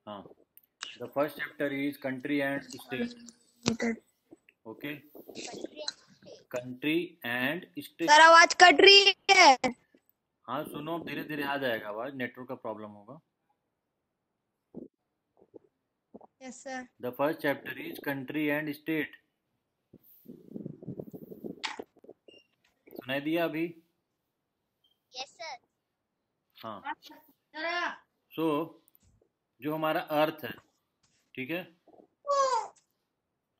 हाँ, the first chapter is country and state. Okay, country and state. Sir आवाज cut रही है. हाँ सुनो, धीरे धीरे आ जाएगा आवाज, नेटवर्क का प्रॉब्लम होगा. Yes sir. The first chapter is country and state. सुनाई दिया अभी? Yes sir. हाँ. सो जो हमारा अर्थ है, ठीक है,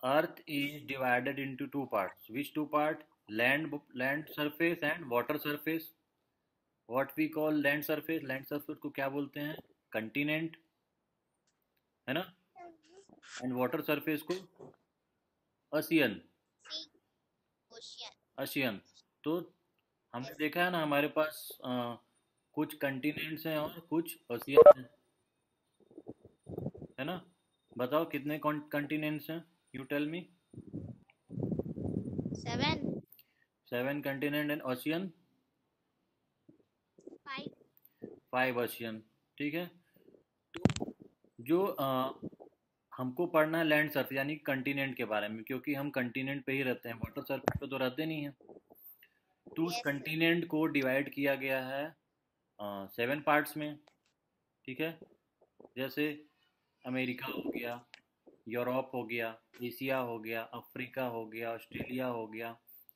earth is divided into two parts. Which two part? Land surface and water surface. What we call land surface? Land surface को क्या बोलते हैं? कंटिनेंट, है ना. एंड वाटर सरफेस को ओशियन. ओशियन. ओशियन. तो हमने देखा है ना, हमारे पास कुछ कंटिनेंट्स हैं और कुछ ओशियन हैं, है ना. बताओ कितने कंटिनेंट्स हैं? You tell me. 7. 7 continent and ocean. 5. 5 ocean. ठीक है. तो जो हमको पढ़ना है लैंड सरफेस यानी कंटिनेंट के बारे में, क्योंकि हम कंटिनेंट पे ही रहते हैं, वाटर सरफेस पे तो रहते नहीं हैं. तो उस कंटिनेंट को डिवाइड किया गया है 7 पार्ट्स में. ठीक है. जैसे अमेरिका हो गया, यूरोप हो गया, एशिया हो गया, अफ्रीका हो गया, ऑस्ट्रेलिया हो गया.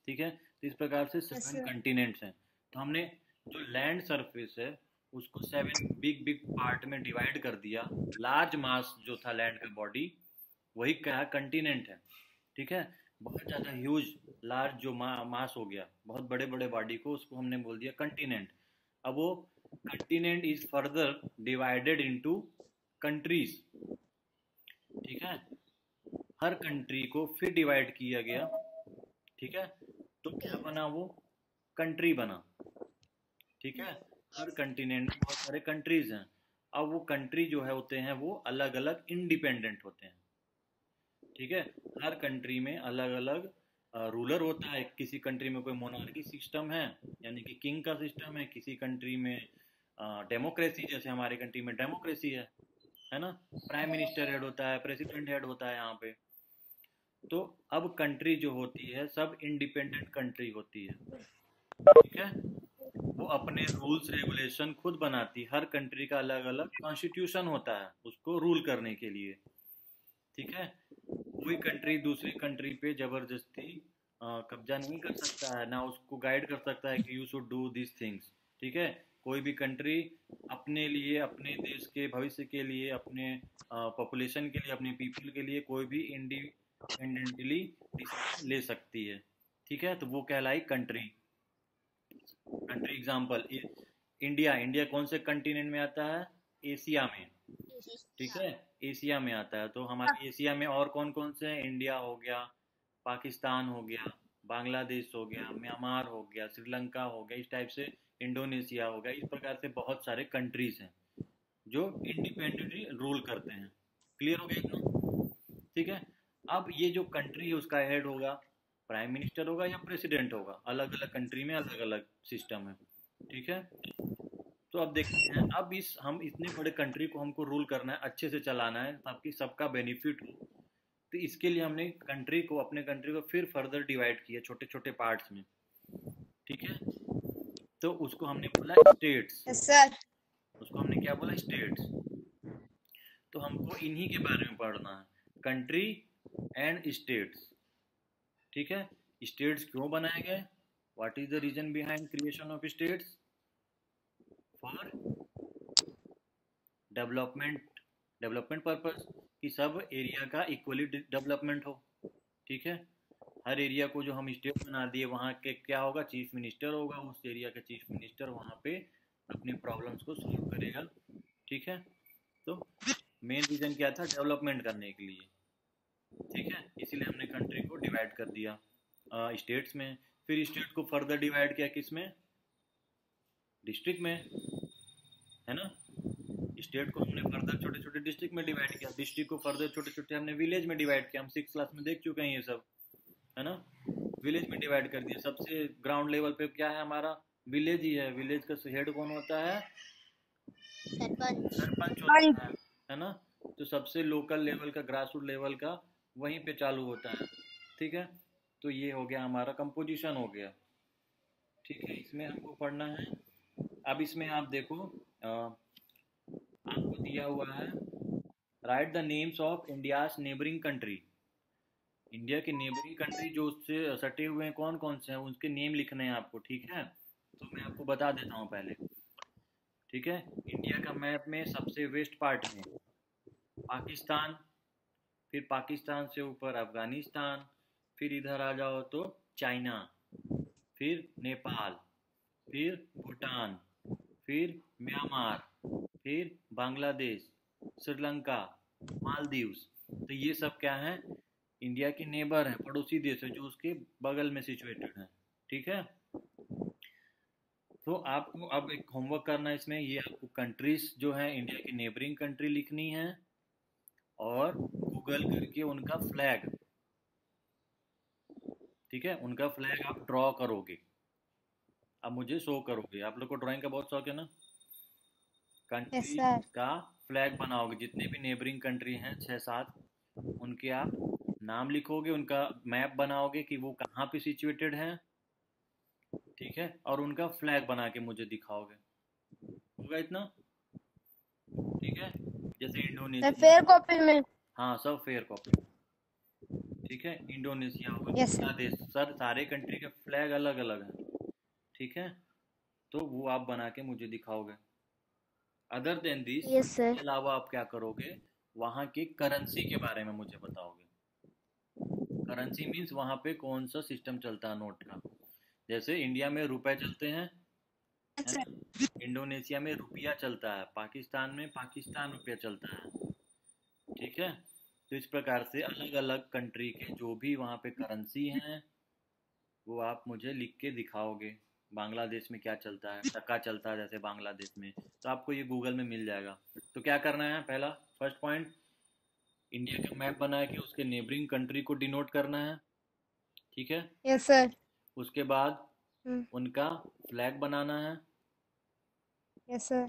ठीक है. तो इस प्रकार से 7 कंटिनेंट्स हैं. तो हमने जो लैंड सरफेस है उसको 7 बिग बिग पार्ट में डिवाइड कर दिया. लार्ज मास जो था लैंड का बॉडी, वही क्या कंटिनेंट है. ठीक है. बहुत ज़्यादा ह्यूज लार्ज जो मास हो गया, बहुत बड़े बड़े बॉडी को, उसको हमने बोल दिया कंटिनेंट. अब वो continent is further divided into countries. ठीक है. हर कंट्री को फिर डिवाइड किया गया. ठीक है. तो क्या बना? वो कंट्री बना. ठीक है. हर कंटिनेंट में बहुत सारे कंट्रीज हैं. अब वो कंट्री जो है होते हैं वो अलग अलग इंडिपेंडेंट होते हैं. ठीक है. हर कंट्री में अलग अलग रूलर होता है. किसी कंट्री में कोई मोनार्की सिस्टम है, यानी कि किंग का सिस्टम है. किसी कंट्री में डेमोक्रेसी, जैसे हमारे कंट्री में डेमोक्रेसी है ना. प्राइम मिनिस्टर हेड होता है, प्रेसिडेंट हेड होता है यहाँ पे. तो अब कंट्री जो होती है सब इंडिपेंडेंट कंट्री होती है. ठीक है. वो अपने रूल्स रेगुलेशन खुद बनाती. हर कंट्री का अलग अलग कॉन्स्टिट्यूशन होता है उसको रूल करने के लिए. ठीक है. कोई कंट्री दूसरी कंट्री पे जबरदस्ती कब्जा नहीं कर सकता है, ना उसको गाइड कर सकता है कि you should do this things. ठीक है. कोई भी कंट्री अपने लिए, अपने देश के भविष्य के लिए, अपने पॉपुलेशन के लिए, अपने पीपल के लिए कोई भी इंडिपेंडेंटली डिसीजन ले सकती है. ठीक है. तो वो कहलाई country. Country example India. India कौन से कंटिनेंट में आता है? एशिया में. ठीक है. एशिया में आता है. तो हमारे एशिया में और कौन कौन से हैं? इंडिया हो गया, पाकिस्तान हो गया, बांग्लादेश हो गया, म्यांमार हो गया, श्रीलंका हो गया, इस टाइप से इंडोनेशिया हो गया. इस प्रकार से बहुत सारे कंट्रीज हैं जो इंडिपेंडेंटली रूल करते हैं. क्लियर हो गया इतना? ठीक है. अब ये जो कंट्री है उसका हेड होगा, प्राइम मिनिस्टर होगा या प्रेसिडेंट होगा. अलग अलग कंट्री में अलग अलग सिस्टम है. ठीक है. तो अब देखते हैं, अब हम इतने बड़े कंट्री को हमको रूल करना है, अच्छे से चलाना है ताकि सबका बेनिफिट हो. तो इसके लिए हमने अपने कंट्री को फिर फर्दर डिवाइड किया छोटे छोटे पार्ट्स में. ठीक है. तो उसको हमने बोला स्टेट्स. Yes sir. उसको हमने क्या बोला? स्टेट्स. तो हमको इन्हीं के बारे में पढ़ना है, कंट्री एंड स्टेट्स. ठीक है. स्टेट्स क्यों बनाए गए? What is the reason behind creation of states? For development purpose, कि सब एरिया का इक्वली डेवलपमेंट हो. ठीक है. हर एरिया को जो हम स्टेट बना दिए, वहाँ के क्या होगा? चीफ मिनिस्टर होगा. उस एरिया का चीफ मिनिस्टर वहाँ पे अपनी प्रॉब्लम्स को सॉल्व करेगा. ठीक है. तो मेन रीजन क्या था? डेवलपमेंट करने के लिए. ठीक है. इसीलिए हमने कंट्री को डिवाइड कर दिया स्टेट्स में. फिर स्टेट को फर्दर डिवाइड किया किस में? डिस्ट्रिक्ट में, है ना. स्टेट को हमने फर्दर छोटे छोटे डिस्ट्रिक्ट में डिवाइड किया. डिस्ट्रिक्ट को फर्दर छोटे छोटे हमने विलेज में डिवाइड किया. हम 6th क्लास में देख चुके हैं ये सब, है ना. विलेज में डिवाइड कर दिया. सबसे ग्राउंड लेवल पे क्या है? हमारा विलेज ही है. विलेज का हेड कौन होता है? सरपंच. सरपंच होता है ना. तो सबसे लोकल लेवल का, ग्रास रूट लेवल का वहीं पे चालू होता है। ठीक है, तो ये हो गया हमारा कंपोजिशन हो गया। ठीक है, इसमें हमको पढ़ना है। अब इसमें आप देखो, आपको दिया हुआ है right the names of India's neighbouring country. India के नेबरिंग कंट्री जो उससे सटे हुए हैं कौन कौन से हैं, उनके नेम लिखने हैं आपको। ठीक है, तो मैं आपको बता देता हूँ पहले। ठीक है, इंडिया का मैप में सबसे वेस्ट पार्ट में पाकिस्तान, फिर पाकिस्तान से ऊपर अफगानिस्तान, फिर इधर आ जाओ तो चाइना, फिर नेपाल, फिर भूटान, फिर म्यांमार, फिर बांग्लादेश, श्रीलंका, मालदीव्स। तो ये सब क्या है, इंडिया के नेबर हैं, पड़ोसी देश है जो उसके बगल में सिचुएटेड है। ठीक है, तो आपको अब एक होमवर्क करना है इसमें, ये आपको कंट्रीज जो है इंडिया की नेबरिंग कंट्री लिखनी है और गूगल करके उनका फ्लैग, ठीक है, उनका फ्लैग आप ड्रॉ करोगे। अब मुझे शो करोगे, आप लोग को ड्राइंग का बहुत शौक है ना। Yes, country sir. का फ्लैग बनाओगे, जितने भी नेबरिंग कंट्री हैं 6-7, उनके आप नाम लिखोगे, उनका मैप बनाओगे कि वो कहाँ पे सिचुएटेड है। ठीक है, और उनका फ्लैग बना के मुझे दिखाओगे। होगा इतना? ठीक है, जैसे Sir, इंडोनेशिया। fair copy में. हाँ, सब फेयर कॉपी। ठीक है, इंडोनेशिया होगा, Yes, sir. बांग्लादेश, सर सारे कंट्री के फ्लैग अलग अलग हैं। ठीक है, तो वो आप बना के मुझे दिखाओगे। Other than this, Yes, sir. इसके अलावा आप क्या करोगे, वहाँ की करेंसी के बारे में मुझे बताओगे। करेंसी मीन्स वहाँ पे कौन सा सिस्टम चलता है नोट का। जैसे इंडिया में रुपए चलते हैं, है Yes, sir. ना? इंडोनेशिया में रुपया चलता है, पाकिस्तान में पाकिस्तान रुपया चलता है। ठीक है, तो इस प्रकार से अलग अलग कंट्री के जो भी वहाँ पे करेंसी हैं वो आप मुझे लिख के दिखाओगे। बांग्लादेश में क्या चलता है, टका चलता है जैसे बांग्लादेश में, तो आपको ये गूगल में मिल जाएगा। तो क्या करना है, पहला फर्स्ट पॉइंट, इंडिया का मैप बना के उसके नेबरिंग कंट्री को डिनोट करना है। ठीक है, Yes, sir. उसके बाद Hmm. उनका फ्लैग बनाना है। Yes, sir.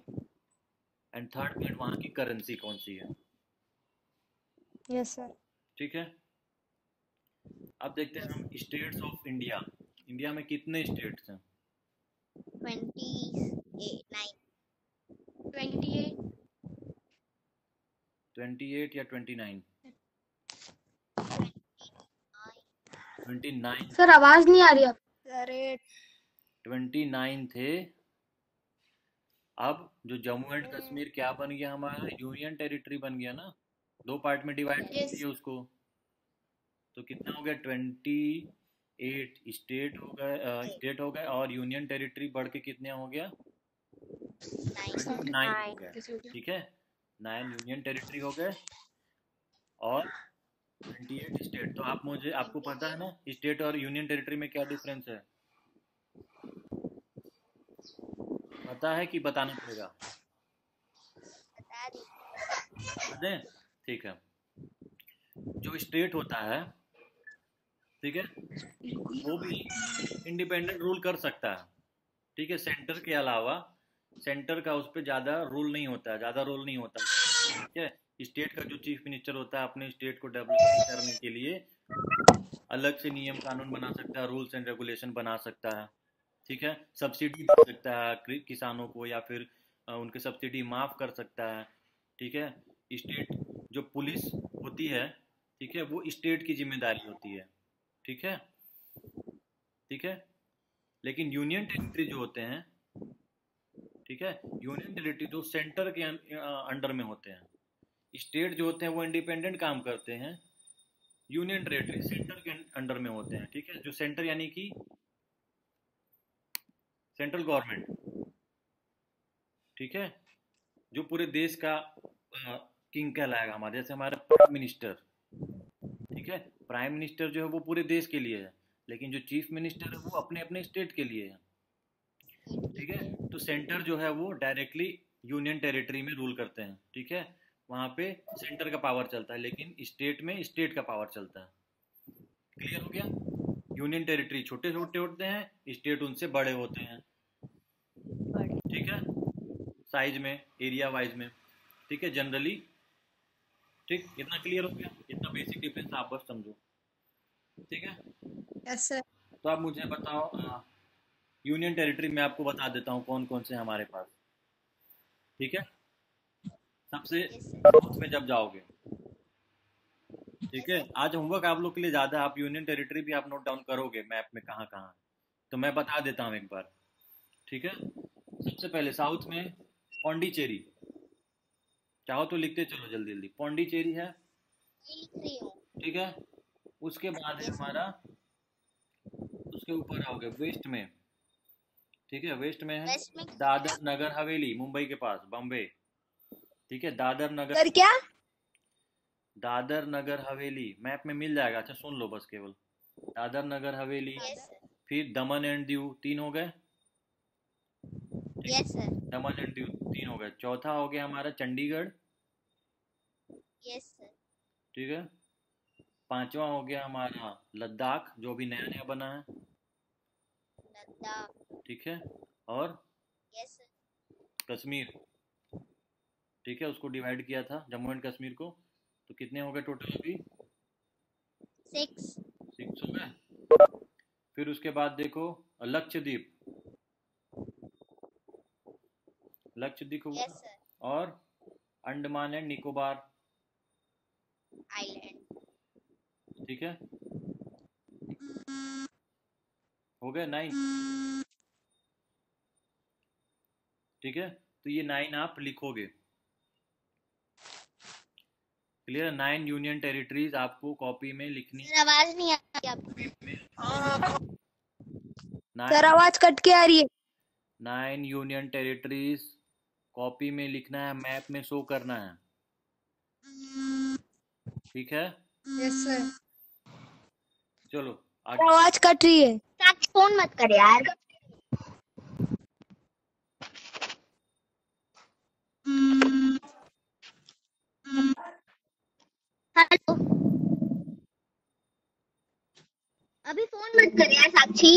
And third point, वहाँ की करेंसी कौन सी है। Yes, sir. ठीक है, अब देखते हैं हम स्टेट्स ऑफ इंडिया। इंडिया में कितने स्टेट्स हैं? 29. 28. 28 या 29? 29। सर आवाज नहीं आ रही आप। अरे 29 थे। अब जो जम्मू एंड कश्मीर क्या बन गया हमारा, यूनियन टेरिटरी बन गया ना, दो पार्ट में डिवाइड कर Yes. दिया उसको। तो कितना हो गया, 28 स्टेट हो गए, स्टेट हो गए, और यूनियन टेरिटरी बढ़ के कितने हो गया, 29 हो गए। ठीक है, 9 यूनियन टेरिटरी हो गए और 28 स्टेट। तो आप मुझे, आपको पता है ना स्टेट और यूनियन टेरिटरी में क्या डिफरेंस है, पता है कि बताना पड़ेगा? बता दी. बता दें? ठीक है, जो स्टेट होता है, ठीक है, वो भी इंडिपेंडेंट रूल कर सकता है। ठीक है, सेंटर के अलावा, सेंटर का उस पर ज़्यादा रूल नहीं होता है, ज़्यादा रोल नहीं होता है। ठीक है, स्टेट का जो चीफ मिनिस्टर होता है अपने स्टेट को डेवलप करने के लिए अलग से नियम कानून बना सकता है, रूल्स एंड रेगुलेशन बना सकता है। ठीक है, सब्सिडी दे सकता है किसानों को, या फिर उनके सब्सिडी माफ़ कर सकता है। ठीक है, स्टेट जो पुलिस होती है, ठीक है, वो स्टेट की जिम्मेदारी होती है। ठीक है, ठीक है, लेकिन यूनियन टेरिटरी जो होते हैं, ठीक है, यूनियन टेरिटरी जो सेंटर के अंडर में होते हैं। स्टेट जो होते हैं वो इंडिपेंडेंट काम करते हैं, यूनियन टेरिटरी सेंटर के अंडर में होते हैं। ठीक है, जो सेंटर यानी कि सेंट्रल गवर्नमेंट, ठीक है, जो पूरे देश का किंग कहलाएगा हमारे, जैसे हमारा प्राइम मिनिस्टर। ठीक है, प्राइम मिनिस्टर जो है वो पूरे देश के लिए है, लेकिन जो चीफ मिनिस्टर है वो अपने अपने स्टेट के लिए है। ठीक है, तो सेंटर जो है वो डायरेक्टली यूनियन टेरिटरी में रूल करते हैं। ठीक है, वहाँ पे सेंटर का पावर चलता है, लेकिन स्टेट में स्टेट का पावर चलता है। क्लियर हो गया? यूनियन टेरिटरी छोटे छोटे होते हैं, स्टेट उनसे बड़े होते हैं। ठीक है, साइज में, एरिया वाइज में। ठीक है, जनरली ठीक, इतना क्लियर हो गया, इतना बेसिक डिफरेंस आप बस समझो। ठीक है, यस सर। तो आप मुझे बताओ, यूनियन टेरिटरी में आपको बता देता हूँ कौन कौन से हैं हमारे पास। ठीक है, सबसे Yes, sir. साउथ में जब जाओगे, ठीक Yes, है, sir. आज होमवर्क आप लोग के लिए ज़्यादा है, आप यूनियन टेरिटरी भी आप नोट डाउन करोगे मैप में कहाँ कहाँ है, तो मैं बता देता हूँ एक बार। ठीक है, सबसे पहले साउथ में पौंडीचेरी, चाहो तो लिखते चलो जल्दी जल्दी, पौंडीचेरी है। मैं लिख रही हूँ। ठीक है, उसके बाद है Yes, sir. हमारा, उसके ऊपर आओगे वेस्ट में। ठीक है, वेस्ट में है वेस्ट में किधर है? दादर नगर हवेली, मुंबई के पास, बॉम्बे। ठीक है, दादर नगर, सर क्या? दादर नगर हवेली मैप में मिल जाएगा। अच्छा सुन लो बस केवल, दादर नगर हवेली, Yes, sir. फिर दमन एंड दीव, तीन हो गए। ठीक, Yes, sir. Daman and Diu तीन हो गए। चौथा हो गया हमारा चंडीगढ़। Yes, sir. ठीक है, पांचवा हो गया हमारा लद्दाख, जो भी नया नया बना है। Ladakh. ठीक है, और Yes, sir. कश्मीर। ठीक है, उसको डिवाइड किया था जम्मू एंड कश्मीर को, तो कितने हो गए टोटल अभी? 6. 6 हो गए। फिर उसके बाद देखो लक्षद्वीप, लक्षद्वीप हुआ, Yes, sir. और अंडमान एंड निकोबार। Island. ठीक है, हो गए 9। ठीक है, तो ये 9 आप लिखोगे। क्लियर, 9 यूनियन टेरिटरीज आपको कॉपी में लिखनी सर आवाज नहीं आ रही आपकी। है। सर 9, आवाज कट के आ रही है। 9 यूनियन टेरिटरीज कॉपी में लिखना है, मैप में शो करना है। ठीक है, यस सर। चलो आगे। आवाज कट रही है। साथ फोन मत कर यार। हेलो। अभी फोन मत कर यार साक्षी।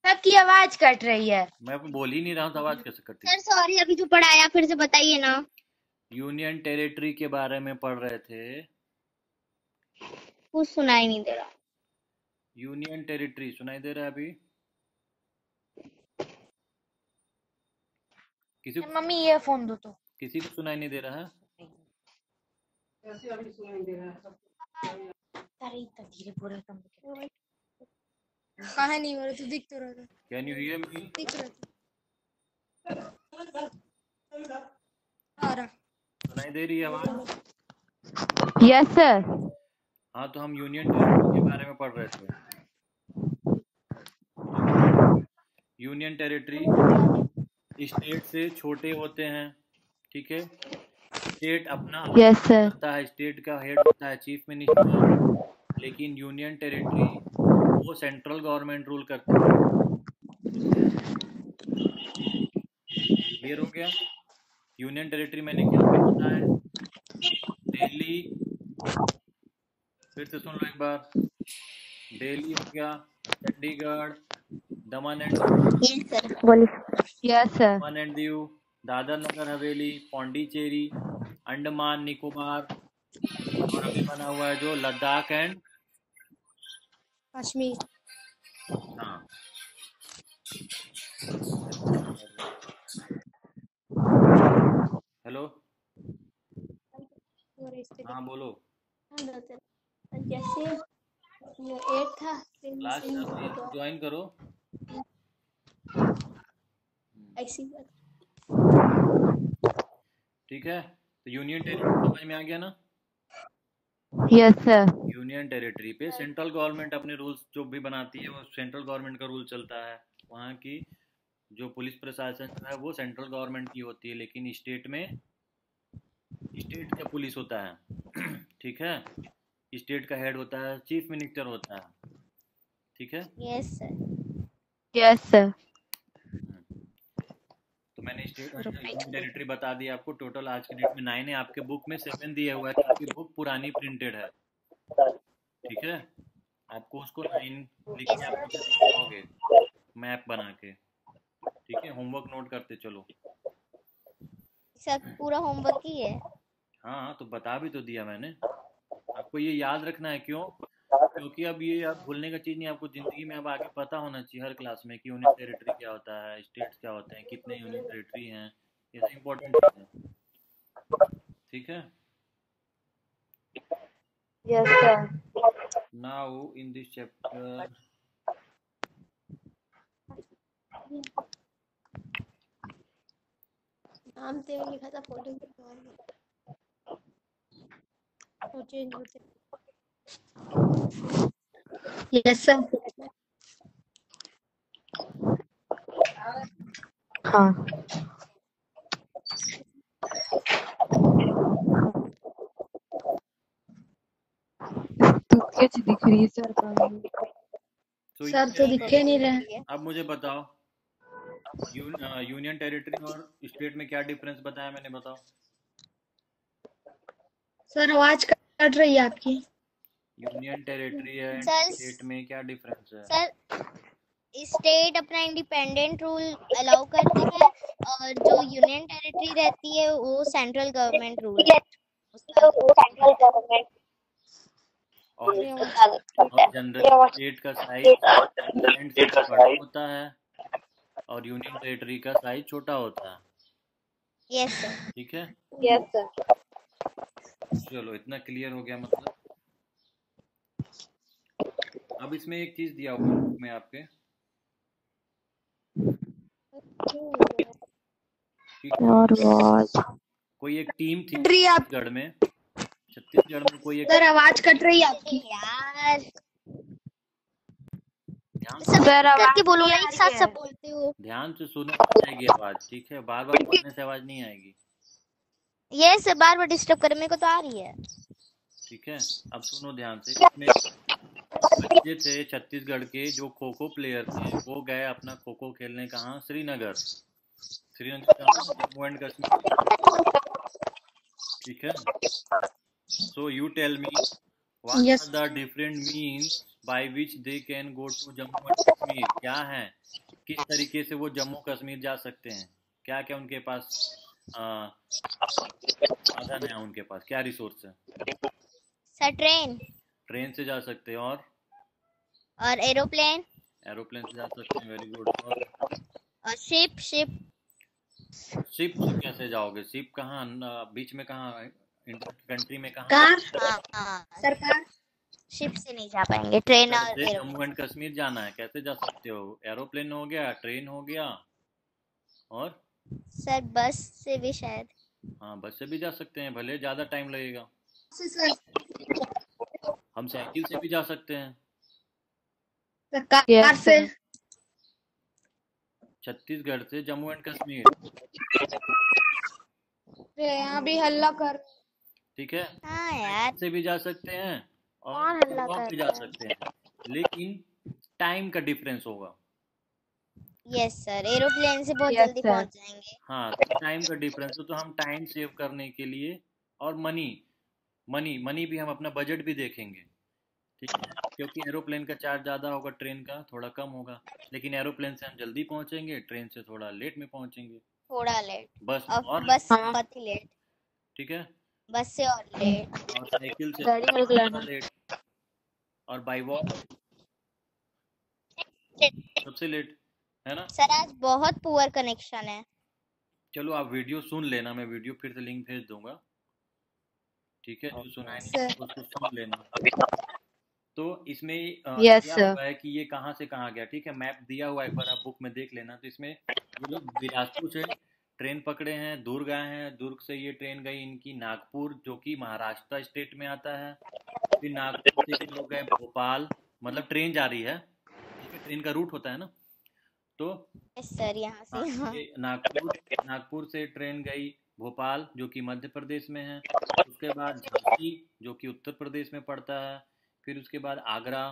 सबकी आवाज कट रही है। मैं बोल ही नहीं रहा हूँ तो आवाज कैसे कटी? सर सॉरी, अभी जो पढ़ाया फिर से बताइए ना। यूनियन टेरिटरी के बारे में पढ़ रहे थे। कुछ सुनाई नहीं दे रहा। यूनियन टेरिटरी सुनाई दे रहा है अभी? किसी को, मम्मी ये फोन दो तो। किसी को सुनाई नहीं दे रहा है? अरे इतना धीरे बोल रहा था। कहाँ नहीं हो रहा, तू दिख तो रहा था। Can you hear me? दिख रहा था। आ रहा। सुनाई दे रही है आवाज? Yes sir. हाँ, तो हम यूनियन टेरिटरी के बारे में पढ़ रहे थे। यूनियन टेरिटरी स्टेट से छोटे होते हैं। ठीक है, स्टेट अपना यस सर। करता है, स्टेट का हेड होता है चीफ मिनिस्टर, लेकिन यूनियन टेरिटरी वो सेंट्रल गवर्नमेंट रूल करती है। क्लियर हो गया? यूनियन टेरिटरी मैंने क्या क्या बताया? दिल्ली, फिर से सुन लो एक बार, दिल्ली हो गया, चंडीगढ़, दमन एंड यस सर बोलिए। Yes sir. Daman and Diu, Dadar Nagar Haveli, Pondicherry, Andaman Nicobar, और अभी बना हुआ है जो लद्दाख एंड, कश्मीर। हाँ। हेलो, हाँ बोलो। जैसे ये 8 था क्लास ज्वाइन करो। ऐसी बात। ठीक है, तो यूनियन टेरिटरी समझ में आ गया ना? Yes sir. यूनियन टेरिटरी पे सेंट्रल गवर्नमेंट अपने रूल्स जो भी बनाती है वो सेंट्रल गवर्नमेंट का रूल चलता है। वहाँ की जो पुलिस प्रशासन जो है वो सेंट्रल गवर्नमेंट की होती है, लेकिन स्टेट में स्टेट का पुलिस होता है। ठीक है, स्टेट का हेड होता है चीफ मिनिस्टर होता है। ठीक है, यस सर। Yes sir. तो मैंने स्टेट टेरिटरी बता दी आपको। टोटल आज की डेट में 9 है, आपके बुक में 7 दिया हुआ है क्योंकि बुक पुरानी प्रिंटेड है। ठीक है, आपको उसको 9 लिख के आप मुझे दिखाओगे मैप बना के। ठीक है, होमवर्क नोट करते चलो। सर पूरा होमवर्क ही है। हाँ तो बता भी तो दिया मैंने। आपको ये याद रखना है, क्यों? क्योंकि अब ये आप भूलने का चीज़ नहीं, आपको ज़िंदगी में अब आगे पता होना चाहिए हर क्लास में कि यूनियन टेरिटरी क्या होता है, स्टेट्स क्या होते हैं, कितने यूनियन टेरिटरी हैं। ये सब इम्पोर्टेंट चीज़ है। ठीक है। Yes sir. Now in this chapter नाम तेरे लिखा था फोटो और चेंज होते। Yes sir. हाँ। तू कैसी दिख रही है सर का? तो सर तो ये दिखे नहीं रहे। अब मुझे बताओ, यूनियन टेरिटरी और स्टेट में क्या डिफरेंस बताया मैंने, बताओ। सर आवाज कट रही है आपकी। Union territory and sir state में क्या डिफरेंस है? सर स्टेट अपना इंडिपेंडेंट रूल अलाउ करते हैं और जो यूनियन टेरिटरी रहती है वो सेंट्रल गवर्नमेंट रूल उसका और अरे आवाज जनरल स्टेट का साइज लैंड से बड़ा होता है और यूनियन टेरिटरी का साइज छोटा होता है। Yes sir. ठीक है, यस सर। चलो इतना क्लियर हो गया मतलब। अब इसमें एक चीज दिया हुआ है बुक में आपके कि और बहुत कोई एक टीम थी कट रही है आप। छत्तीसगढ़ में। छत्तीसगढ़ में कोई एक सर आवाज कट रही है आपकी। यार ध्यान सब सर करके आवाज बोलो ना, नहीं आ एक रही साथ है। सब बोलते हो। ध्यान से सुनो, आ जाएगी आवाज। ठीक है, बार बार बोलने से आवाज नहीं आएगी। यस बार बार डिस्टर्ब कर, मेरे को तो आ रही है। ठीक है, अब सुनो ध्यान से। इसमें बच्चे थे छत्तीसगढ़ के जो खो खो प्लेयर थे, वो गए अपना खो खो खेलने कहाँ? श्रीनगर। श्रीनगर कहाँ? जम्मू एंड कश्मीर। ठीक है, so you tell me what yes. Are the different means by which they can go to Jammu and Kashmir. क्या है, किस तरीके से वो जम्मू कश्मीर जा सकते हैं? क्या क्या उनके पास आ, साधन है, उनके पास क्या रिसोर्स है? सर ट्रेन ट्रेन से जा सकते हैं, और एरोप्लेन एरोप्लेन से जा सकते हैं। Very good. और शिप शिप शिप से कैसे जाओगे? शिप कहाँ बीच में कहाँ, इंटर कंट्री में कहाँ? कार। हाँ सरकार। शिप से नहीं जा पाएंगे, ट्रेन और से एरोप्लेन। जम्मू एंड कश्मीर जाना है, कैसे जा सकते हो? एरोप्लेन हो गया, ट्रेन हो गया, और सर बस से भी शायद। हाँ बस से भी जा सकते हैं, भले ज़्यादा टाइम लगेगा। सर हम साइकिल से भी जा सकते हैं। कार से। छत्तीसगढ़ से जम्मू एंड कश्मीर। यहाँ भी हल्ला कर। ठीक है, हाँ यार साइकिल से भी जा सकते हैं और कौन हल्ला वॉक कर भी जा रहा है। सकते हैं, लेकिन टाइम का डिफरेंस होगा। यस सर, एरोप्लेन से बहुत यस जल्दी सर। पहुंच जाएंगे। हाँ, तो टाइम का डिफरेंस हो तो हम टाइम सेव करने के लिए, और मनी मनी मनी भी हम अपना बजट भी देखेंगे। ठीक है, क्योंकि एरोप्लेन का चार्ज ज़्यादा होगा, ट्रेन का थोड़ा कम होगा, लेकिन एरोप्लेन से हम जल्दी पहुंचेंगे, ट्रेन से थोड़ा लेट में पहुंचेंगे, थोड़ा लेट बस और और बस लेट। हाँ। बहुत ही लेट, ठीक है, बस से और लेट। और साइकिल से गाड़ी में ज़्यादा लाना। लेट, और बाई वॉक सबसे लेट, है ना? सर आज बहुत पुअर कनेक्शन है। चलो आप वीडियो सुन लेना, मैं वीडियो फिर से लिंक भेज दूंगा। ठीक है, जो सुनाई नहीं सर। दिया उसको सुन लेना। तो इसमें यस दिया सर। हुआ है कि ये कहाँ से कहाँ गया। ठीक है, मैप दिया हुआ है, एक बार आप बुक में देख लेना। तो इसमें ये लोग बिलासपुर से ट्रेन पकड़े हैं, दुर्ग आए हैं, दुर्ग से ये ट्रेन गई इनकी नागपुर, जो कि महाराष्ट्र स्टेट में आता है। फिर नागपुर से ये लोग गए भोपाल, मतलब ट्रेन जा रही है। ठीक है, ट्रेन का रूट होता है ना। तो यस सर, यहाँ से हाँ, यहाँ। ये नागपुर से ट्रेन गई भोपाल, जो कि मध्य प्रदेश में है। उसके बाद झांसी, जो कि उत्तर प्रदेश में पड़ता है। फिर उसके बाद आगरा,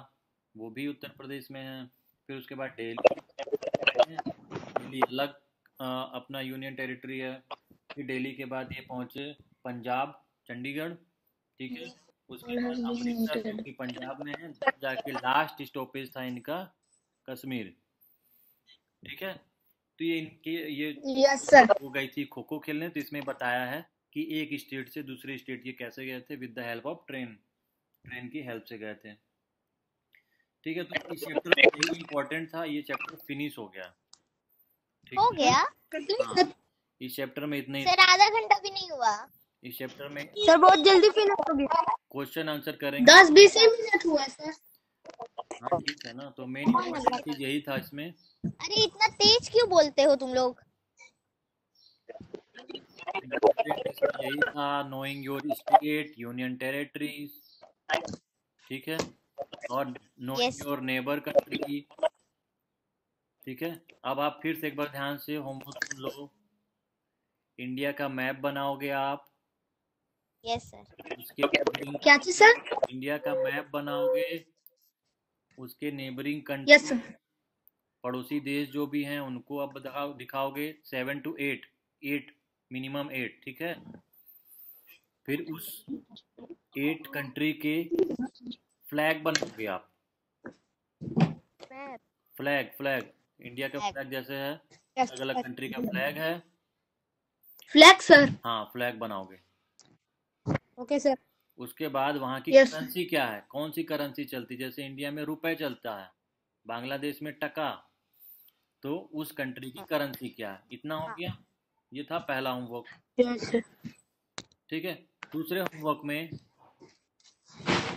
वो भी उत्तर प्रदेश में है। फिर उसके बाद दिल्ली, दिल्ली अलग अपना यूनियन टेरिटरी है। फिर दिल्ली के बाद ये पहुंचे पंजाब, चंडीगढ़। ठीक है, उसके बाद अमृतसर, जो कि पंजाब में है, जाके लास्ट स्टॉपेज था इनका कश्मीर। ठीक है, तो ये इनके ये यस सर। वो गई थी खो खो खेलने, तो इसमें बताया है कि एक स्टेट से दूसरे स्टेट ये कैसे गए थे, with the help of train, train की हेल्प से गए थे। ठीक है, तो इस चैप्टर में यही इम्पोर्टेंट था, ये चैप्टर फिनिश हो गया। ठीक हो है, गया हाँ, इस चैप्टर में इतना ही। सर, आधा घंटा भी नहीं हुआ। इस चैप्टर में सर बहुत जल्दी फिनिश हो गया। क्वेश्चन आंसर करेंगे। 10-20 मिनट हुआ सर। हाँ ठीक है ना, तो मेन इम्पोर्टेंट चीज यही था इसमें। अरे इतना तेज क्यों बोलते हो तुम लोग? इम्पोर्टेंट इसमें यही था, knowing your state, union territories, ठीक है, और knowing yes your neighbour country. ठीक है, अब आप फिर से एक बार ध्यान से होमवर्क सुन लो। इंडिया का मैप बनाओगे आप, यस सर। उसके नेबरिंग, क्या चीज सर? इंडिया का मैप बनाओगे, उसके नेबरिंग यस कंट्री, सर। पड़ोसी देश जो भी हैं उनको आप दिखाओगे 7 to 8, 8 मिनिमम 8, ठीक है। फिर उस 8 कंट्री के फ्लैग बनाओगे आप, फ्लैग फ्लैग इंडिया का फ्लैग जैसे है, अलग अलग कंट्री का फ्लैग है, फ्लैग सर। हाँ फ्लैग बनाओगे। Okay sir. उसके बाद वहाँ की यस। करेंसी क्या है, कौन सी करेंसी चलती, जैसे इंडिया में रुपए चलता है, बांग्लादेश में टका, तो उस कंट्री की करेंसी क्या है। इतना हो गया, ये था पहला होमवर्क। Yes sir. ठीक है, दूसरे होमवर्क में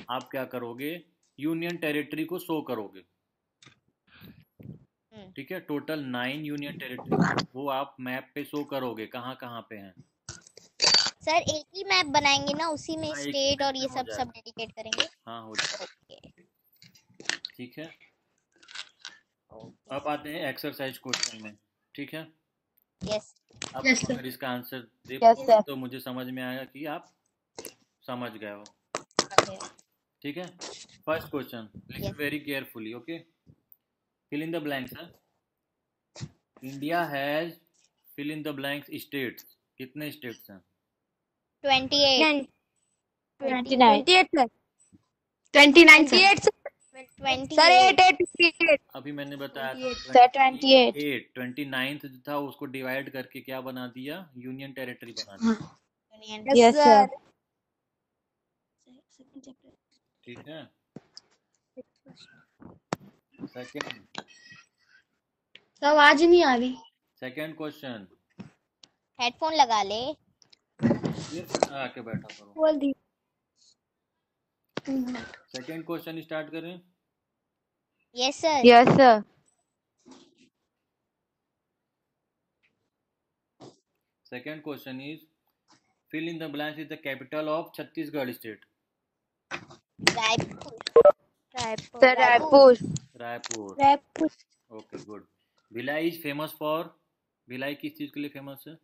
आप क्या करोगे, यूनियन टेरिटरी को शो करोगे। ठीक है, टोटल 9 यूनियन टेरिटरी वो आप मैप पे शो करोगे, कहाँ कहाँ पे हैं। सर एक ही मैप बनाएंगे ना, उसी में हाँ, एक स्टेट और मैप ये में हो सब जाएगा, डेडिकेट करेंगे। हाँ हो जाएगा। ओके ठीक है, अब आते हैं एक्सरसाइज क्वेश्चन में। ठीक है, यस अब Yes, sir. अगर इसका आंसर दे Yes, पाओगे sir. तो मुझे समझ में आएगा कि आप समझ गए हो। ठीक है, first question, listen Yes. Very carefully, okay. Fill in the blanks है। India has, fill in the blanks states, कितने स्टेट्स हैं? 28 29. 28 सर। 29 सर। 28 सर 8 अभी मैंने बताया Sir, 28. 29th जो था उसको डिवाइड करके क्या बना दिया, यूनियन टेरिटरी बना दिया। Union Yes, sir. ठीक है, सेकंड, सर आवाज नहीं आ रही। सेकंड क्वेश्चन, हेडफोन लगा ले। फिर आके बैठा करो। बोल दी। सेकंड क्वेश्चन स्टार्ट करें। Yes sir. Yes, sir. Second question is, fill in the blanks is the capital of Chhattisgarh state. Raipur. Sir, Raipur. Raipur, Raipur. Okay good. Bhilai is famous for, Bhilai किस चीज के लिए फेमस है?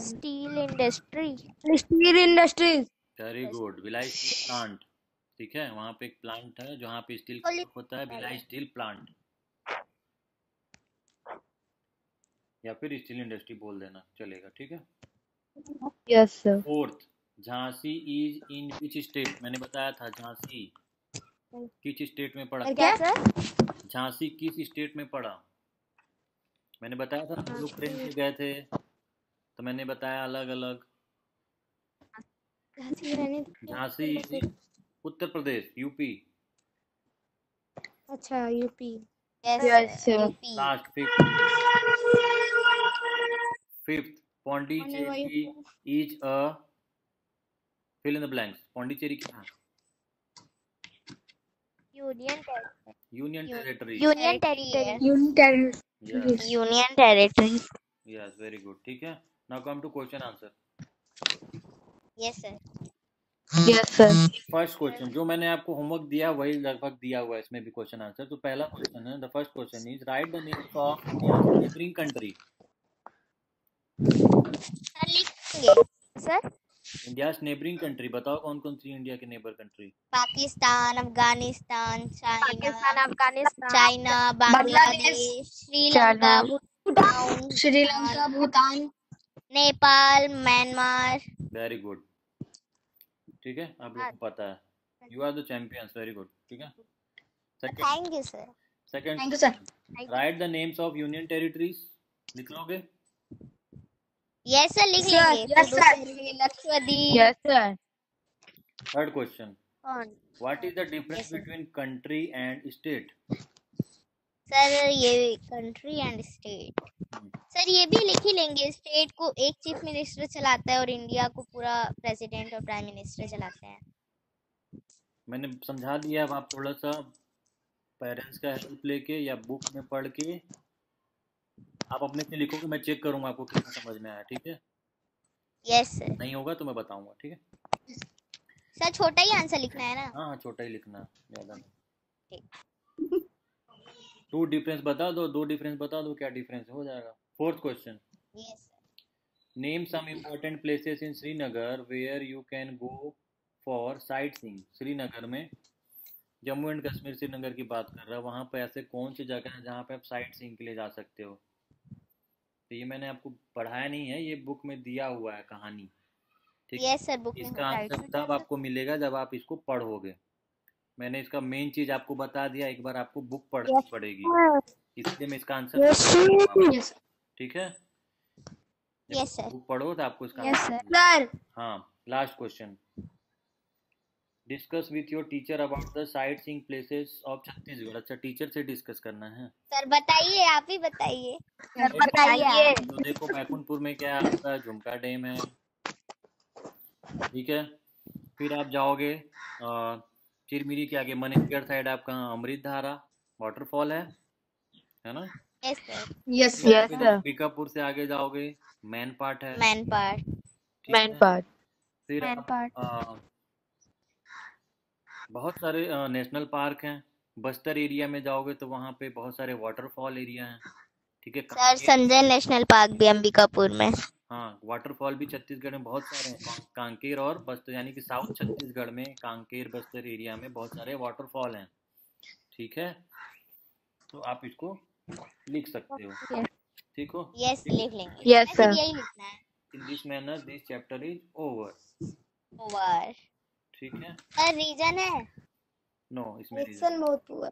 Steel industry. Steel industries. Very good, Bhilai steel plant. ठीक है, वहाँ पे एक प्लांट है जहाँ पे स्टील होता है, भिलाई स्टील प्लांट, या फिर स्टील इंडस्ट्री बोल देना चलेगा। ठीक है, Yes, sir. Fourth, Jhansi is in which state, मैंने बताया था झांसी किस स्टेट में पड़ा। क्या सर? झांसी किस स्टेट में पड़ा, मैंने बताया था हम लोग ट्रेन से गए थे, तो मैंने बताया अलग अलग। Jhansi is in Uttar Pradesh, UP. अच्छा UP. Yes, sir. Last, fifth, Pondicherry is a, fill in the blanks, Pondicherry क्या है? Union territory. Union territory. Yes union territory. Yes, very good. ठीक है, now come to question answer. Yes sir. Yes, sir. First question जो मैंने आपको homework दिया वही लगभग दिया हुआ है इसमें भी क्वेश्चन आंसर। तो पहला क्वेश्चन है, the first question is write the names of India neighbouring country. Sir लिखेंगे सर। इंडिया नेबरिंग कंट्री बताओ कौन कौन सी इंडिया के neighbour country. Pakistan, Afghanistan, Afghanistan, China, Bangladesh, Sri Lanka, Bhutan, Sri Lanka, Bhutan, Nepal, Myanmar. Very good. ठीक है, आप लोगों को पता है, you are the champions, very good. ठीक है, second, thank you sir. Second, thank you sir. Write the names of union territories, लिख लोगे? यस सर, लिख Sir, लेंगे। yes, sir. Puducherry, Lakshadweep, Yes, sir. Third question, कौन? What is the difference Yes, sir. Between country and state? Sir ये country and state, sir ये भी लिख ही लेंगे। स्टेट को एक चीफ मिनिस्टर चलाता है और इंडिया को पूरा प्रेसिडेंट और प्राइम मिनिस्टर चलाते हैं। मैंने समझा दिया, अब आप थोड़ा सा पेरेंट्स का हेल्प लेके या बुक में पढ़ के आप अपने से लिखोगे, मैं चेक करूंगा आपको कितना समझ में आया, ठीक है? Yes sir. नहीं होगा तो मैं बताऊंगा, ठीक है? सर छोटा ही आंसर लिखना है ना? हाँ हाँ, छोटा ही लिखना, ज़्यादा नहीं। ठीक। टू डिफरेंस बता दो, दो डिफरेंस बता दो, क्या डिफरेंस हो जाएगा। Fourth question, yes sir. Name some important places in Srinagar where you can go for sightseeing. Srinagar में, जम्मू एंड कश्मीर श्रीनगर की बात कर रहा है, वहाँ पे ऐसे कौन सी जगह है जहाँ पे आप साइट सीइंग के लिए जा सकते हो? तो ये मैंने आपको पढ़ाया नहीं है, ये बुक में दिया हुआ है कहानी, ठीक है? यस सर, बुक में इसका होता आंसर है। तब आपको मिलेगा जब आप इसको पढ़ोगे। मैंने इसका मेन चीज आपको बता दिया, एक बार आपको बुक पढ़नी पड़ेगी, इसलिए मैं इसका आंसर Yes, ठीक है? Yes sir. बुक पढ़ो तो आपको इसका Yes, आंसर sir. मिलेगा। sir. हाँ, last question, discuss with your teacher about the sight seeing places of Chhattisgarh. अच्छा, टीचर से डिस्कस करना है? सर बताइए, आप ही बताइए। सर बताइए। तो देखो, बैकुंठपुर में क्या है आपका, झुमका डैम है, ठीक है? फिर आप जाओगे चिरमिरी के आगे मनेसगढ़ साइड आपका अमृत धारा वाटरफॉल है ना? Yes sir. Yes, फिर sir. फिर बीकापुर से आगे जाओगे मैन पार्ट है, मैन पार्ट। ठीक है? Manpad. फिर मैन आप पार्ट। बहुत सारे नेशनल पार्क हैं। बस्तर एरिया में जाओगे तो वहाँ पे बहुत सारे वाटरफॉल एरिया हैं, ठीक है? सर संजय नेशनल पार्क भी अंबिकापुर में। हाँ, वाटरफॉल भी छत्तीसगढ़ में बहुत सारे हैं। कांकेर और बस्तर, यानी कि साउथ छत्तीसगढ़ में कांकेर बस्तर एरिया में बहुत सारे वाटरफॉल हैं, ठीक है? तो आप इसको लिख सकते हो, ठीक हो? यस, लिख लेंगे। Yes, sir sir. यही लिखना है। In this manner this chapter is over, over. ठीक है? सर रीजन है? नो, इसमें Excel बहुत हुआ।